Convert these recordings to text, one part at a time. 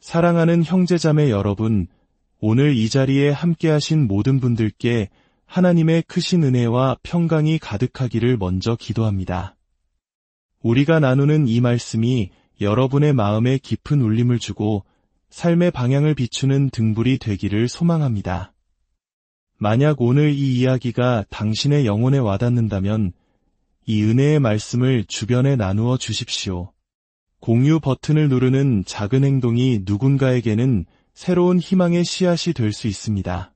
사랑하는 형제자매 여러분, 오늘 이 자리에 함께하신 모든 분들께 하나님의 크신 은혜와 평강이 가득하기를 먼저 기도합니다. 우리가 나누는 이 말씀이 여러분의 마음에 깊은 울림을 주고 삶의 방향을 비추는 등불이 되기를 소망합니다. 만약 오늘 이 이야기가 당신의 영혼에 와닿는다면 이 은혜의 말씀을 주변에 나누어 주십시오. 공유 버튼을 누르는 작은 행동이 누군가에게는 새로운 희망의 씨앗이 될 수 있습니다.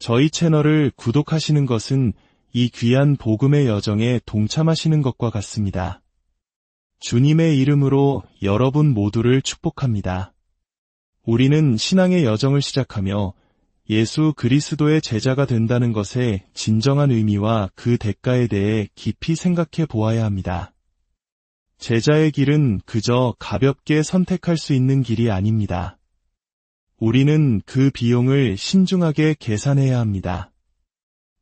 저희 채널을 구독하시는 것은 이 귀한 복음의 여정에 동참하시는 것과 같습니다. 주님의 이름으로 여러분 모두를 축복합니다. 우리는 신앙의 여정을 시작하며 예수 그리스도의 제자가 된다는 것의 진정한 의미와 그 대가에 대해 깊이 생각해 보아야 합니다. 제자의 길은 그저 가볍게 선택할 수 있는 길이 아닙니다. 우리는 그 비용을 신중하게 계산해야 합니다.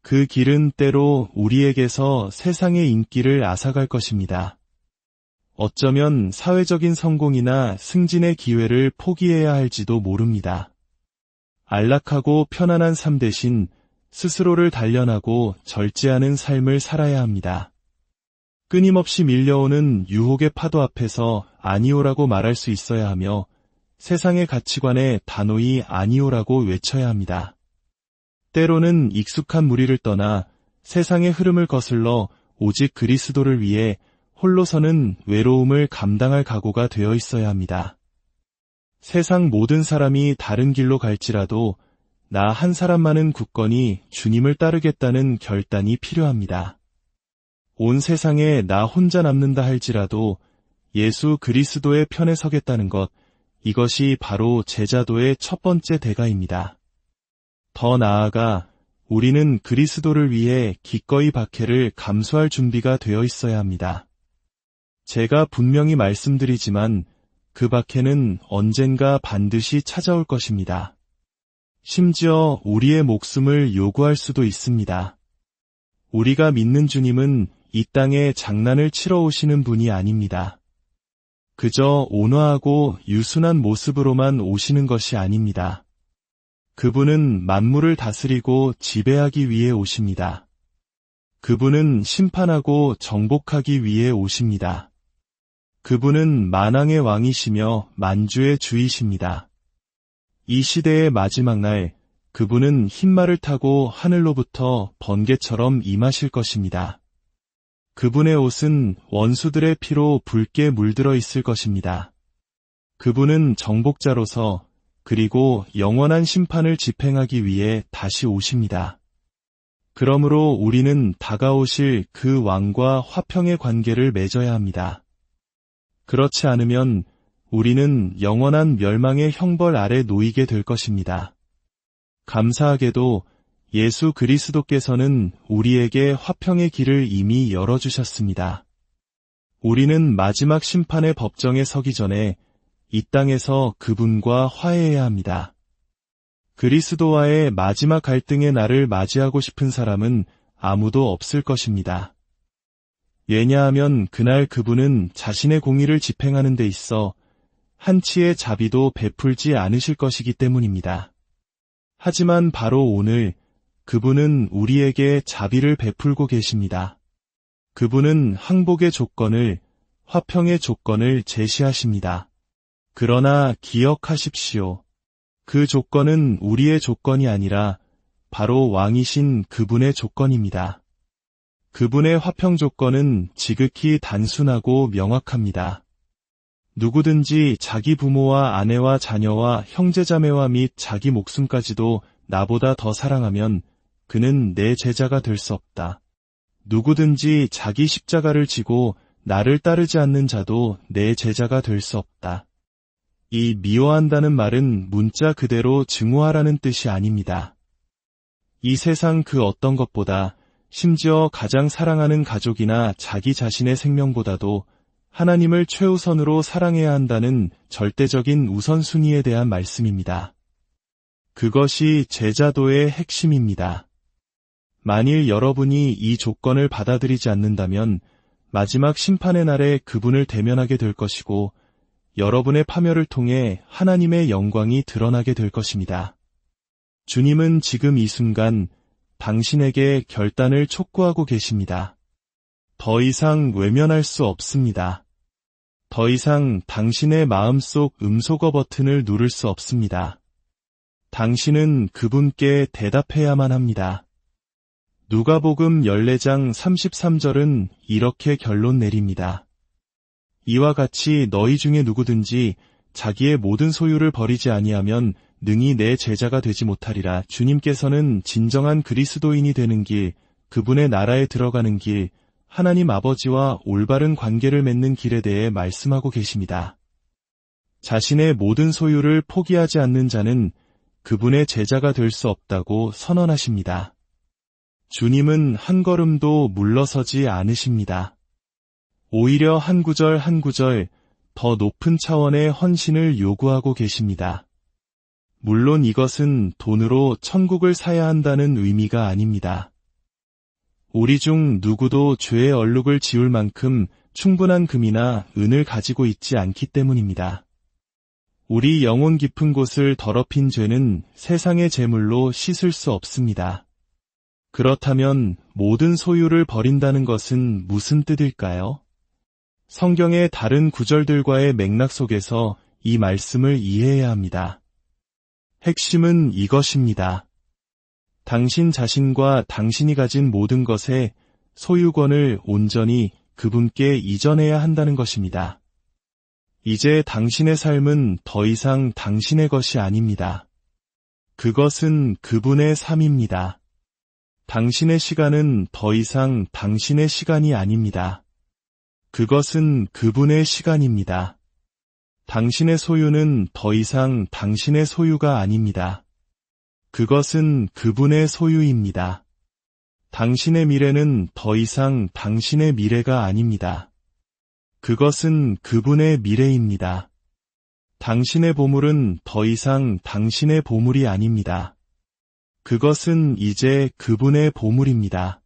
그 길은 때로 우리에게서 세상의 인기를 앗아갈 것입니다. 어쩌면 사회적인 성공이나 승진의 기회를 포기해야 할지도 모릅니다. 안락하고 편안한 삶 대신 스스로를 단련하고 절제하는 삶을 살아야 합니다. 끊임없이 밀려오는 유혹의 파도 앞에서 아니오라고 말할 수 있어야 하며 세상의 가치관에 단호히 아니오라고 외쳐야 합니다. 때로는 익숙한 무리를 떠나 세상의 흐름을 거슬러 오직 그리스도를 위해 홀로서는 외로움을 감당할 각오가 되어 있어야 합니다. 세상 모든 사람이 다른 길로 갈지라도 나 한 사람만은 굳건히 주님을 따르겠다는 결단이 필요합니다. 온 세상에 나 혼자 남는다 할지라도 예수 그리스도의 편에 서겠다는 것, 이것이 바로 제자도의 첫 번째 대가입니다. 더 나아가 우리는 그리스도를 위해 기꺼이 박해를 감수할 준비가 되어 있어야 합니다. 제가 분명히 말씀드리지만 그 박해는 언젠가 반드시 찾아올 것입니다. 심지어 우리의 목숨을 요구할 수도 있습니다. 우리가 믿는 주님은 이 땅에 장난을 치러 오시는 분이 아닙니다. 그저 온화하고 유순한 모습으로만 오시는 것이 아닙니다. 그분은 만물을 다스리고 지배하기 위해 오십니다. 그분은 심판하고 정복하기 위해 오십니다. 그분은 만왕의 왕이시며 만주의 주이십니다. 이 시대의 마지막 날, 그분은 흰말을 타고 하늘로부터 번개처럼 임하실 것입니다. 그분의 옷은 원수들의 피로 붉게 물들어 있을 것입니다. 그분은 정복자로서 그리고 영원한 심판을 집행하기 위해 다시 오십니다. 그러므로 우리는 다가오실 그 왕과 화평의 관계를 맺어야 합니다. 그렇지 않으면 우리는 영원한 멸망의 형벌 아래 놓이게 될 것입니다. 감사하게도 예수 그리스도께서는 우리에게 화평의 길을 이미 열어주셨습니다. 우리는 마지막 심판의 법정에 서기 전에 이 땅에서 그분과 화해해야 합니다. 그리스도와의 마지막 갈등의 날을 맞이하고 싶은 사람은 아무도 없을 것입니다. 왜냐하면 그날 그분은 자신의 공의를 집행하는 데 있어 한치의 자비도 베풀지 않으실 것이기 때문입니다. 하지만 바로 오늘 그분은 우리에게 자비를 베풀고 계십니다. 그분은 항복의 조건을, 화평의 조건을 제시하십니다. 그러나 기억하십시오. 그 조건은 우리의 조건이 아니라 바로 왕이신 그분의 조건입니다. 그분의 화평 조건은 지극히 단순하고 명확합니다. 누구든지 자기 부모와 아내와 자녀와 형제자매와 및 자기 목숨까지도 나보다 더 사랑하면 그는 내 제자가 될 수 없다. 누구든지 자기 십자가를 지고 나를 따르지 않는 자도 내 제자가 될 수 없다. 이 미워한다는 말은 문자 그대로 증오하라는 뜻이 아닙니다. 이 세상 그 어떤 것보다 심지어 가장 사랑하는 가족이나 자기 자신의 생명보다도 하나님을 최우선으로 사랑해야 한다는 절대적인 우선순위에 대한 말씀입니다. 그것이 제자도의 핵심입니다. 만일 여러분이 이 조건을 받아들이지 않는다면 마지막 심판의 날에 그분을 대면하게 될 것이고 여러분의 파멸을 통해 하나님의 영광이 드러나게 될 것입니다. 주님은 지금 이 순간 당신에게 결단을 촉구하고 계십니다. 더 이상 외면할 수 없습니다. 더 이상 당신의 마음속 음소거 버튼을 누를 수 없습니다. 당신은 그분께 대답해야만 합니다. 누가복음 14장 33절은 이렇게 결론 내립니다. 이와 같이 너희 중에 누구든지 자기의 모든 소유를 버리지 아니하면 능히 내 제자가 되지 못하리라. 주님께서는 진정한 그리스도인이 되는 길, 그분의 나라에 들어가는 길, 하나님 아버지와 올바른 관계를 맺는 길에 대해 말씀하고 계십니다. 자신의 모든 소유를 포기하지 않는 자는 그분의 제자가 될 수 없다고 선언하십니다. 주님은 한 걸음도 물러서지 않으십니다. 오히려 한 구절 한 구절 더 높은 차원의 헌신을 요구하고 계십니다. 물론 이것은 돈으로 천국을 사야 한다는 의미가 아닙니다. 우리 중 누구도 죄의 얼룩을 지울 만큼 충분한 금이나 은을 가지고 있지 않기 때문입니다. 우리 영혼 깊은 곳을 더럽힌 죄는 세상의 재물로 씻을 수 없습니다. 그렇다면 모든 소유를 버린다는 것은 무슨 뜻일까요? 성경의 다른 구절들과의 맥락 속에서 이 말씀을 이해해야 합니다. 핵심은 이것입니다. 당신 자신과 당신이 가진 모든 것의 소유권을 온전히 그분께 이전해야 한다는 것입니다. 이제 당신의 삶은 더 이상 당신의 것이 아닙니다. 그것은 그분의 삶입니다. 당신의 시간은 더 이상 당신의 시간이 아닙니다. 그것은 그분의 시간입니다. 당신의 소유는 더 이상 당신의 소유가 아닙니다. 그것은 그분의 소유입니다. 당신의 미래는 더 이상 당신의 미래가 아닙니다. 그것은 그분의 미래입니다. 당신의 보물은 더 이상 당신의 보물이 아닙니다. 그것은 이제 그분의 보물입니다.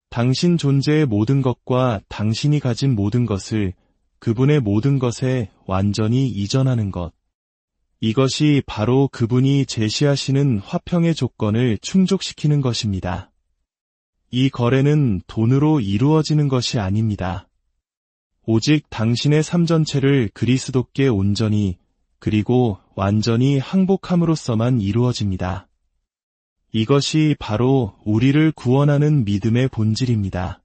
당신 존재의 모든 것과 당신이 가진 모든 것을 그분의 모든 것에 완전히 이전하는 것. 이것이 바로 그분이 제시하시는 화평의 조건을 충족시키는 것입니다. 이 거래는 돈으로 이루어지는 것이 아닙니다. 오직 당신의 삶 전체를 그리스도께 온전히 그리고 완전히 항복함으로써만 이루어집니다. 이것이 바로 우리를 구원하는 믿음의 본질입니다.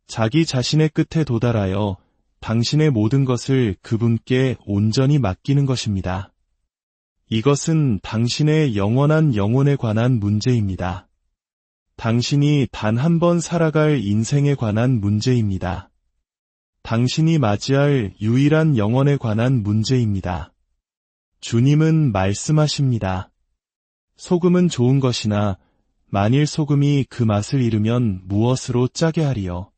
자기 자신의 끝에 도달하여 당신의 모든 것을 그분께 온전히 맡기는 것입니다. 이것은 당신의 영원한 영혼에 관한 문제입니다. 당신이 단 한 번 살아갈 인생에 관한 문제입니다. 당신이 맞이할 유일한 영혼에 관한 문제입니다. 주님은 말씀하십니다. 소금은 좋은 것이나 만일 소금이 그 맛을 잃으면 무엇으로 짜게 하리요.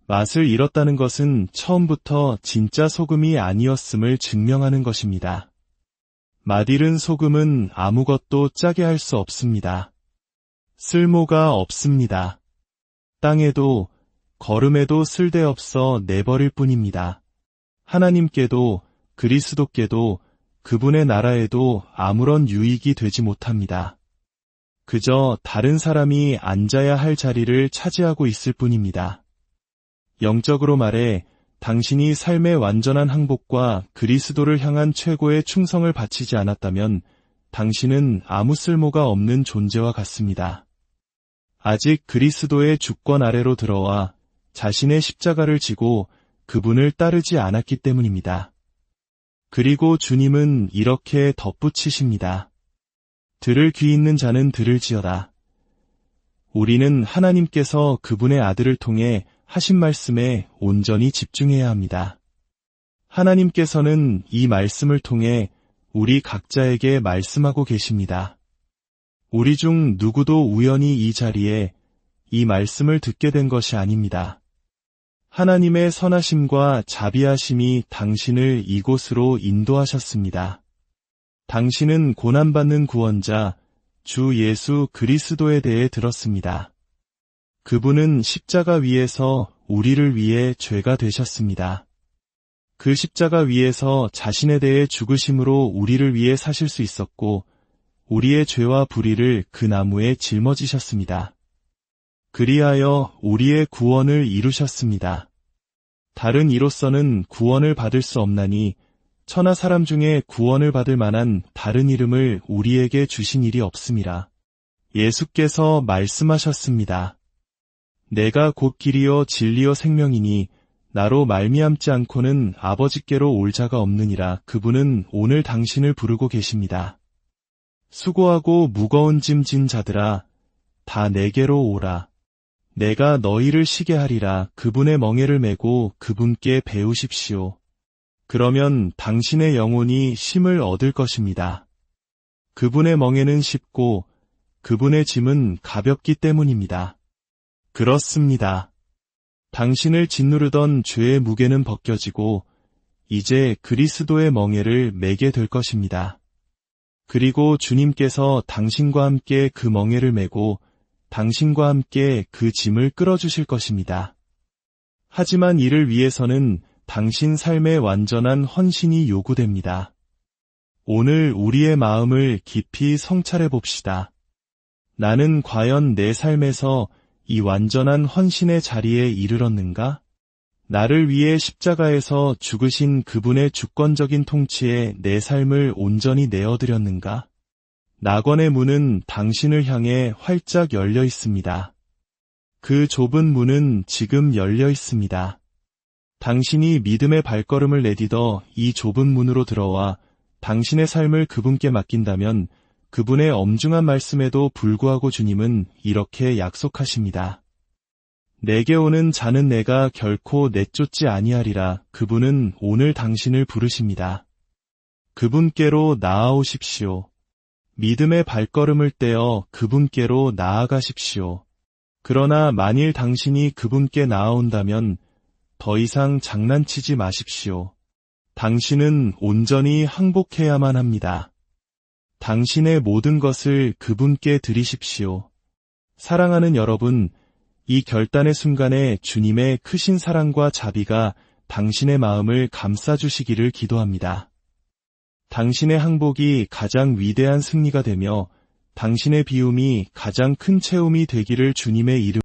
맛을 잃었다는 것은 처음부터 진짜 소금이 아니었음을 증명하는 것입니다. 맛잃은 소금은 아무것도 짜게 할 수 없습니다. 쓸모가 없습니다. 땅에도 거름에도 쓸데없어 내버릴 뿐입니다. 하나님께도 그리스도께도 그분의 나라에도 아무런 유익이 되지 못합니다. 그저 다른 사람이 앉아야 할 자리를 차지하고 있을 뿐입니다. 영적으로 말해 당신이 삶의 완전한 항복과 그리스도를 향한 최고의 충성을 바치지 않았다면 당신은 아무 쓸모가 없는 존재와 같습니다. 아직 그리스도의 주권 아래로 들어와 자신의 십자가를 지고 그분을 따르지 않았기 때문입니다. 그리고 주님은 이렇게 덧붙이십니다. 들을 귀 있는 자는 들을지어다. 우리는 하나님께서 그분의 아들을 통해 하신 말씀에 온전히 집중해야 합니다. 하나님께서는 이 말씀을 통해 우리 각자에게 말씀하고 계십니다. 우리 중 누구도 우연히 이 자리에 이 말씀을 듣게 된 것이 아닙니다. 하나님의 선하심과 자비하심이 당신을 이곳으로 인도하셨습니다. 당신은 고난받는 구원자, 주 예수 그리스도에 대해 들었습니다. 그분은 십자가 위에서 우리를 위해 죄가 되셨습니다. 그 십자가 위에서 자신에 대해 죽으심으로 우리를 위해 사실 수 있었고 우리의 죄와 불의를 그 나무에 짊어지셨습니다. 그리하여 우리의 구원을 이루셨습니다. 다른 이로서는 구원을 받을 수 없나니 천하 사람 중에 구원을 받을 만한 다른 이름을 우리에게 주신 일이 없음이라. 예수께서 말씀하셨습니다. 내가 곧 길이요 진리요 생명이니 나로 말미암지 않고는 아버지께로 올 자가 없느니라. 그분은 오늘 당신을 부르고 계십니다. 수고하고 무거운 짐 진 자들아 다 내게로 오라. 내가 너희를 쉬게 하리라. 그분의 멍에를 메고 그분께 배우십시오. 그러면 당신의 영혼이 쉼을 얻을 것입니다. 그분의 멍에는 쉽고 그분의 짐은 가볍기 때문입니다. 그렇습니다. 당신을 짓누르던 죄의 무게는 벗겨지고 이제 그리스도의 멍에를 메게 될 것입니다. 그리고 주님께서 당신과 함께 그 멍에를 메고 당신과 함께 그 짐을 끌어주실 것입니다. 하지만 이를 위해서는 당신 삶의 완전한 헌신이 요구됩니다. 오늘 우리의 마음을 깊이 성찰해 봅시다. 나는 과연 내 삶에서 이 완전한 헌신의 자리에 이르렀는가? 나를 위해 십자가에서 죽으신 그분의 주권적인 통치에 내 삶을 온전히 내어드렸는가? 낙원의 문은 당신을 향해 활짝 열려 있습니다. 그 좁은 문은 지금 열려 있습니다. 당신이 믿음의 발걸음을 내딛어 이 좁은 문으로 들어와 당신의 삶을 그분께 맡긴다면 그분의 엄중한 말씀에도 불구하고 주님은 이렇게 약속하십니다. 내게 오는 자는 내가 결코 내쫓지 아니하리라. 그분은 오늘 당신을 부르십니다. 그분께로 나아오십시오. 믿음의 발걸음을 떼어 그분께로 나아가십시오. 그러나 만일 당신이 그분께 나아온다면 더 이상 장난치지 마십시오. 당신은 온전히 항복해야만 합니다. 당신의 모든 것을 그분께 드리십시오. 사랑하는 여러분, 이 결단의 순간에 주님의 크신 사랑과 자비가 당신의 마음을 감싸주시기를 기도합니다. 당신의 항복이 가장 위대한 승리가 되며 당신의 비움이 가장 큰 채움이 되기를 주님의 이름